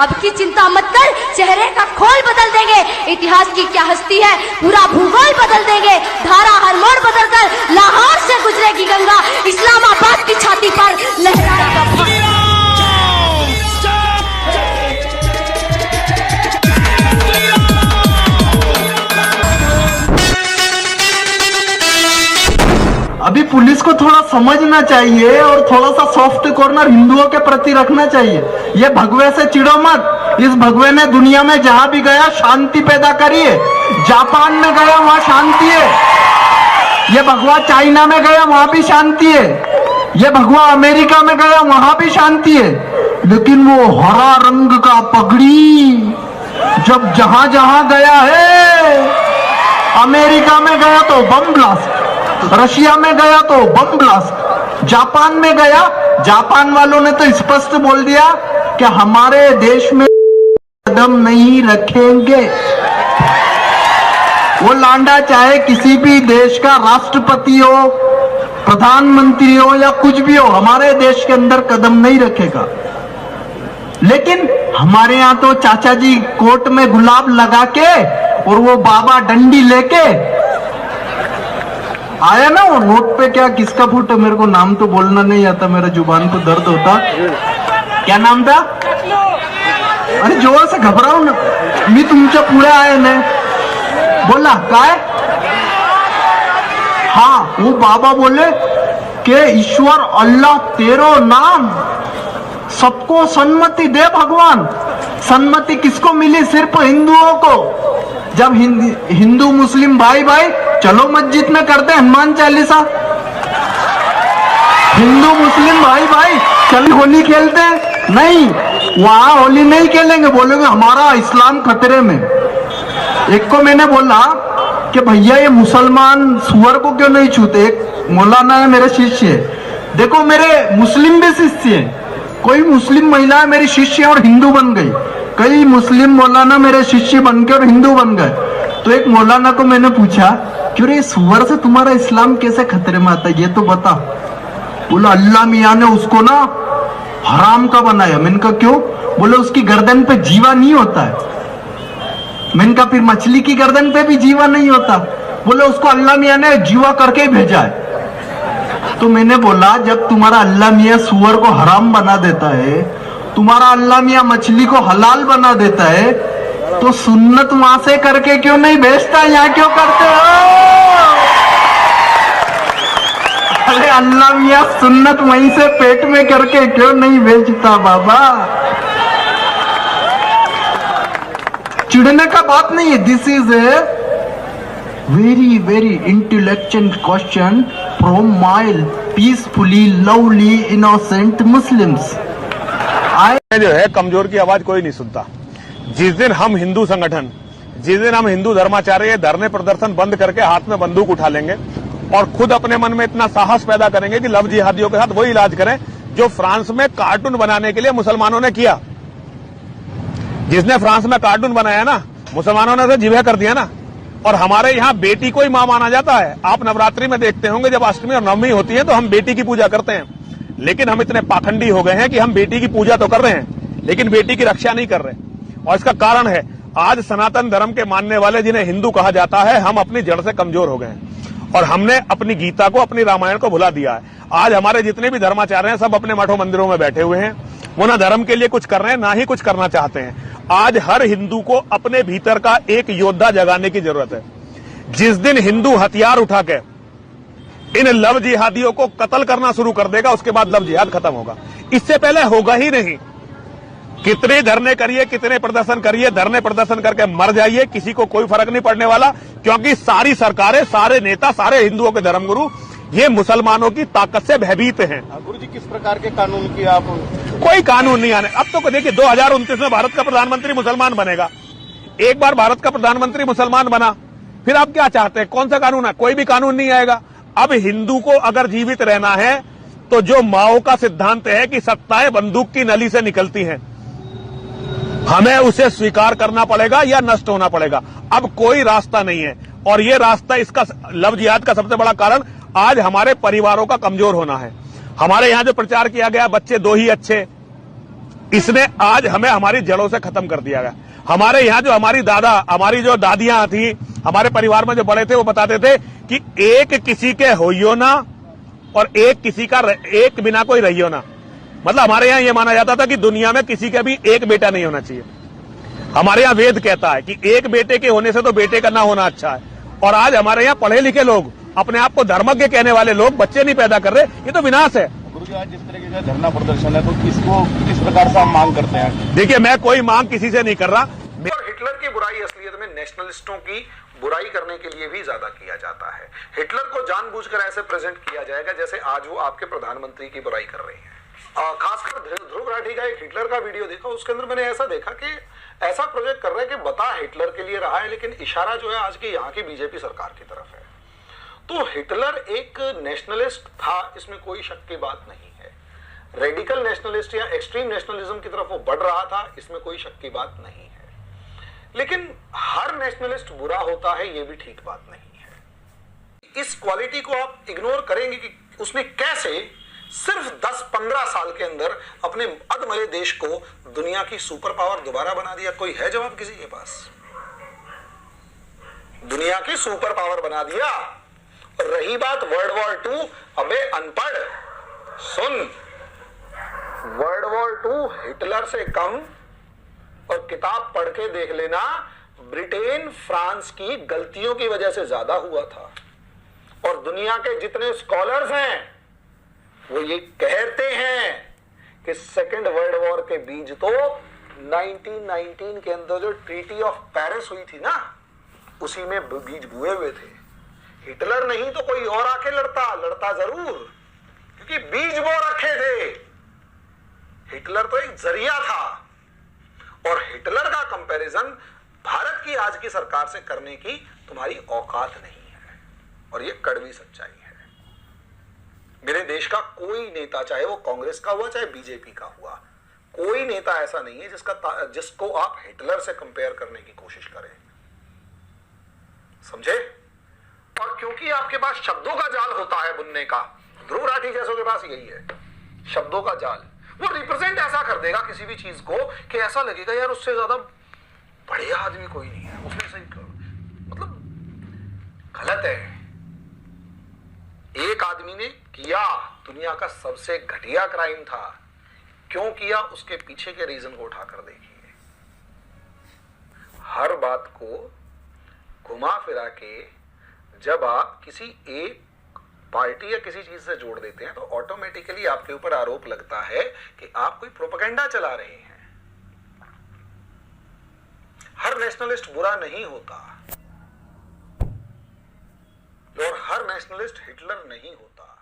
अब की चिंता मत कर, चेहरे का खोल बदल देंगे। इतिहास की क्या हस्ती है, पूरा भूगोल बदल देंगे। धारा हर मोड़ बदल कर लाहौर से गुजरेगी गंगा, इस्लामाबाद की छाती पर लहराएगा भक्त। अभी पुलिस को थोड़ा समझना चाहिए और थोड़ा सा सॉफ्ट कॉर्नर हिंदुओं के प्रति रखना चाहिए। ये भगवे से चिढ़ो मत। इस भगवे ने दुनिया में जहां भी गया शांति पैदा करी है। जापान में गया वहां शांति है। ये भगवा चाइना में गया वहां भी शांति है। ये भगवा अमेरिका में गया वहां भी शांति है। लेकिन वो हरा रंग का पगड़ी जब जहां जहां गया है, अमेरिका में गया तो बम ब्लास्ट, रशिया में गया तो बम ब्लास्ट, जापान में गया, जापान वालों ने तो स्पष्ट बोल दिया कि हमारे देश में कदम नहीं रखेंगे। वो लांडा चाहे किसी भी देश का राष्ट्रपति हो, प्रधानमंत्री हो या कुछ भी हो, हमारे देश के अंदर कदम नहीं रखेगा। लेकिन हमारे यहां तो चाचा जी कोर्ट में गुलाब लगा के और वो बाबा डंडी लेके आया ना। वो नोट पे क्या किसका फोटो, मेरे को नाम तो बोलना नहीं आता, मेरा जुबान को दर्द होता। क्या नाम था? अरे जोर से घबराओ ना, मी तुमच्या पुढे आहे ना। बोला काय? हाँ, वो बाबा बोले कि ईश्वर अल्लाह तेरो नाम, सबको सन्मति दे भगवान। सन्मति किसको मिली? सिर्फ हिंदुओं को। जब हिंदू मुस्लिम भाई भाई चलो मस्जिद में करते हनुमान चालीसा, हिंदू मुस्लिम भाई भाई चल होली खेलते हैं, नहीं, वहां होली नहीं खेलेंगे, बोलेंगे हमारा इस्लाम खतरे में। एक को मैंने बोला कि भैया ये मुसलमान सुअर को क्यों नहीं छूते? एक मौलाना है मेरे शिष्य है, देखो मेरे मुस्लिम भी शिष्य है, कोई मुस्लिम महिला मेरी शिष्य और हिंदू बन गई, कई मुस्लिम मौलाना मेरे शिष्य बन के और हिंदू बन गए। तो एक मौलाना को मैंने पूछा, क्यों रे सुअर से तुम्हारा इस्लाम कैसे खतरे में आता है, ये तो बता। बोला अल्लाह मियां ने उसको ना हराम का बनाया। मैंने कहा क्यों? बोले उसकी गर्दन पे जीवा नहीं होता है। मैंने कहा फिर मछली की गर्दन पे भी जीवा नहीं होता? बोले उसको अल्लाह मियां ने जीवा करके ही भेजा है। तो मैंने बोला जब तुम्हारा अल्लाह मियां सुअर को हराम बना देता है, तुम्हारा अल्लाह मियां मछली को हलाल बना देता है, तो सुन्नत वहां से करके क्यों नहीं भेजता, यहाँ क्यों करते हो? अरे अल्लाह मियां सुन्नत वहीं से पेट में करके क्यों नहीं भेजता बाबा? चिढ़ने का बात नहीं है। This is a very very intellectual question from my peacefully lovely innocent Muslims. जो है कमजोर की आवाज कोई नहीं सुनता। जिस दिन हम हिंदू संगठन, जिस दिन हम हिंदू धर्माचार्य धरने प्रदर्शन बंद करके हाथ में बंदूक उठा लेंगे और खुद अपने मन में इतना साहस पैदा करेंगे कि लव जिहादियों के साथ वही इलाज करें जो फ्रांस में कार्टून बनाने के लिए मुसलमानों ने किया। जिसने फ्रांस में कार्टून बनाया ना, मुसलमानों ने उसे जिबह कर दिया ना। और हमारे यहाँ बेटी को ही मां माना जाता है। आप नवरात्रि में देखते होंगे जब अष्टमी और नवमी होती है तो हम बेटी की पूजा करते हैं। लेकिन हम इतने पाखंडी हो गए हैं कि हम बेटी की पूजा तो कर रहे हैं लेकिन बेटी की रक्षा नहीं कर रहे। और इसका कारण है आज सनातन धर्म के मानने वाले जिन्हें हिंदू कहा जाता है, हम अपनी जड़ से कमजोर हो गए हैं और हमने अपनी गीता को, अपनी रामायण को भुला दिया है। आज हमारे जितने भी धर्माचार्य हैं सब अपने मठों मंदिरों में बैठे हुए हैं। वो ना धर्म के लिए कुछ कर रहे हैं ना ही कुछ करना चाहते हैं। आज हर हिंदू को अपने भीतर का एक योद्धा जगाने की जरूरत है। जिस दिन हिंदू हथियार उठा के इन लव जिहादियों को कत्ल करना शुरू कर देगा उसके बाद लव जिहाद खत्म होगा। इससे पहले होगा ही नहीं। कितने धरने करिए, कितने प्रदर्शन करिए, धरने प्रदर्शन करके मर जाइए, किसी को कोई फर्क नहीं पड़ने वाला, क्योंकि सारी सरकारें, सारे नेता, सारे हिंदुओं के धर्मगुरु ये मुसलमानों की ताकत से भयभीत हैं। गुरु जी किस प्रकार के कानून की आप? कोई कानून नहीं आने। अब तो देखिए 2029 में भारत का प्रधानमंत्री मुसलमान बनेगा। एक बार भारत का प्रधानमंत्री मुसलमान बना, फिर आप क्या चाहते हैं? कौन सा कानून है? कोई भी कानून नहीं आएगा। अब हिंदू को अगर जीवित रहना है तो जो माओ का सिद्धांत है कि सत्ताएं बंदूक की नली से निकलती हैं, हमें उसे स्वीकार करना पड़ेगा या नष्ट होना पड़ेगा। अब कोई रास्ता नहीं है। और ये रास्ता, इसका लव जिहाद का सबसे बड़ा कारण आज हमारे परिवारों का कमजोर होना है। हमारे यहां जो प्रचार किया गया बच्चे दो ही अच्छे, इसने आज हमें हमारी जड़ों से खत्म कर दिया है। हमारे यहाँ जो हमारी जो दादियां थी, हमारे परिवार में जो बड़े थे, वो बताते थे कि एक किसी के होइयो ना और एक बिना कोई रहियो ना। मतलब हमारे यहाँ ये माना जाता था कि दुनिया में किसी का भी एक बेटा नहीं होना चाहिए। हमारे यहाँ वेद कहता है कि एक बेटे के होने से तो बेटे का ना होना अच्छा है। और आज हमारे यहाँ पढ़े लिखे लोग, अपने आप को धर्मज्ञ कहने वाले लोग बच्चे नहीं पैदा कर रहे, ये तो विनाश है। गुरुजी, आज जिस तरीके का धरना प्रदर्शन है, तो इसको किस प्रकार से हम मांग करते हैं? देखिए, मैं कोई मांग किसी से नहीं कर रहा। और हिटलर की बुराई असलियत में नेशनलिस्टों की बुराई करने के लिए भी ज्यादा किया जाता है। हिटलर को जानबूझकर ऐसे प्रेजेंट किया जाएगा जैसे आज वो आपके प्रधानमंत्री की बुराई कर रहे हैं। खासकर ध्रुव राठी का एक हिटलर का वीडियो देखा, उसके अंदर मैंने ऐसा देखा कि ऐसा प्रोजेक्ट कर रहे हैं कि बता हिटलर के लिए रहा है, लेकिन इशारा जो है आज की यहाँ की बीजेपी सरकार की तरफ है। तो हिटलर एक नेशनलिस्ट था, इसमें कोई शक की बात नहीं है। रेडिकल नेशनलिस्ट या एक्सट्रीम नेशनलिज्म की तरफ वो बढ़ रहा था, इसमें कोई शक की बात नहीं है। लेकिन हर नेशनलिस्ट बुरा होता है, ये भी ठीक बात नहीं है। इस क्वालिटी को आप इग्नोर करेंगे कि उसने कैसे सिर्फ 10-15 साल के अंदर अपने अधमरे देश को दुनिया की सुपर पावर दोबारा बना दिया। कोई है जवाब किसी के पास? दुनिया की सुपर पावर बना दिया। और रही बात वर्ल्ड वॉर 2, अबे अनपढ़ सुन, वर्ल्ड वॉर 2 हिटलर से कम, और किताब पढ़ के देख लेना, ब्रिटेन फ्रांस की गलतियों की वजह से ज्यादा हुआ था। और दुनिया के जितने स्कॉलर्स हैं वो ये कहते हैं कि सेकेंड वर्ल्ड वॉर के बीज तो 1919 के अंदर जो ट्रीटी ऑफ पेरिस हुई थी ना, उसी में बीज बुए हुए थे। हिटलर नहीं तो कोई और आके लड़ता जरूर, क्योंकि बीज वो रखे थे। हिटलर तो एक जरिया था। और हिटलर का कंपैरिजन भारत की आज की सरकार से करने की तुम्हारी औकात नहीं है, और ये कड़वी सच्चाई है। मेरे देश का कोई नेता, चाहे वो कांग्रेस का हुआ चाहे बीजेपी का हुआ, कोई नेता ऐसा नहीं है जिसको आप हिटलर से कंपेयर करने की कोशिश करें। समझे? और क्योंकि आपके पास शब्दों का जाल होता है बुनने का, ध्रुव राठी जैसों के पास यही है, शब्दों का जाल। वो रिप्रेजेंट ऐसा कर देगा किसी भी चीज को कि ऐसा लगेगा यार उससे ज्यादा बढ़िया आदमी कोई नहीं है, उसने सही मतलब गलत है। एक आदमी ने किया, दुनिया का सबसे घटिया क्राइम था, क्यों किया उसके पीछे के रीजन को उठाकर देखिए। हर बात को घुमा फिरा के जब आप किसी एक पार्टी या किसी चीज से जोड़ देते हैं तो ऑटोमेटिकली आपके ऊपर आरोप लगता है कि आप कोई प्रोपेगेंडा चला रहे हैं। हर नेशनलिस्ट बुरा नहीं होता और हर नेशनलिस्ट हिटलर नहीं होता।